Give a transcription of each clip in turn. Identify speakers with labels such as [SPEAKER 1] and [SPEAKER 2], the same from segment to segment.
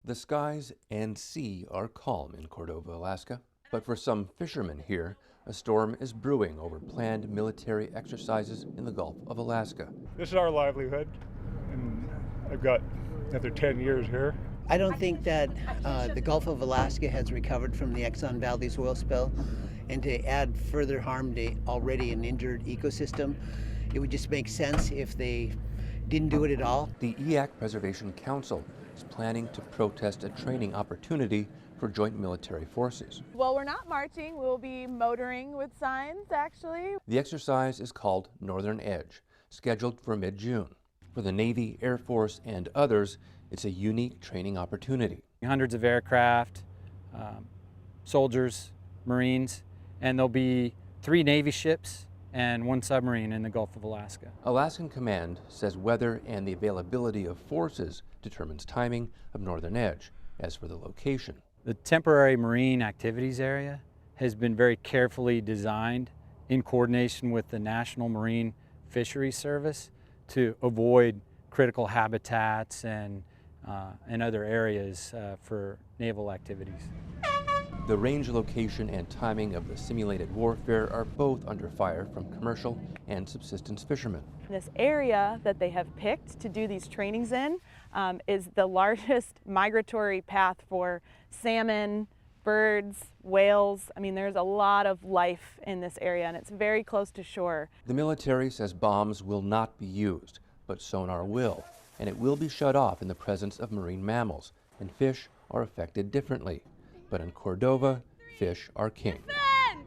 [SPEAKER 1] The skies and sea are calm in Cordova, Alaska, but for some fishermen here, a storm is brewing over planned military exercises in the Gulf of Alaska.
[SPEAKER 2] This is our livelihood, and I've got another 10 years here.
[SPEAKER 3] I don't think that the Gulf of Alaska has recovered from the Exxon Valdez oil spill, and to add further harm to already an injured ecosystem, it would just make sense if they didn't do it at all.
[SPEAKER 1] The EAC Preservation Council is planning to protest a training opportunity for joint military forces.
[SPEAKER 4] Well, we're not marching, we'll be motoring with signs, actually.
[SPEAKER 1] The exercise is called Northern Edge, scheduled for mid-June. For the Navy, Air Force, and others, it's a unique training opportunity.
[SPEAKER 5] Hundreds of aircraft, soldiers, Marines, and there'll be 3 Navy ships and 1 submarine in the Gulf of Alaska.
[SPEAKER 1] Alaskan Command says weather and the availability of forces determines timing of Northern Edge. As for the location,
[SPEAKER 5] the temporary marine activities area has been very carefully designed in coordination with the National Marine Fisheries Service to avoid critical habitats and other areas for naval activities.
[SPEAKER 1] The range location and timing of the simulated warfare are both under fire from commercial and subsistence fishermen.
[SPEAKER 4] This area that they have picked to do these trainings in is the largest migratory path for salmon, birds, whales. I mean, there's a lot of life in this area, and it's very close to shore.
[SPEAKER 1] The military says bombs will not be used, but sonar will, and it will be shut off in the presence of marine mammals, and fish are affected differently. But in Cordova, fish are king.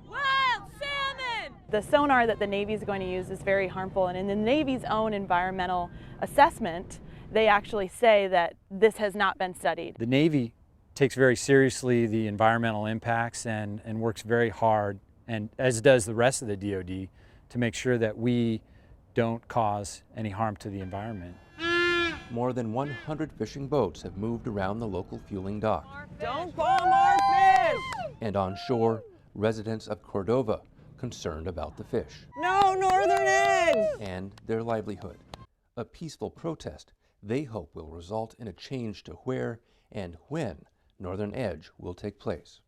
[SPEAKER 4] Wild salmon! The sonar that the Navy is going to use is very harmful, and in the Navy's own environmental assessment, they actually say that this has not been studied.
[SPEAKER 5] The Navy takes very seriously the environmental impacts and works very hard, and as does the rest of the DoD, to make sure that we don't cause any harm to the environment.
[SPEAKER 1] More than 100 fishing boats have moved around the local fueling dock.
[SPEAKER 4] Don't bomb our fish!
[SPEAKER 1] And on shore, residents of Cordova concerned about the fish.
[SPEAKER 4] No Northern Edge!
[SPEAKER 1] And their livelihood. A peaceful protest they hope will result in a change to where and when Northern Edge will take place.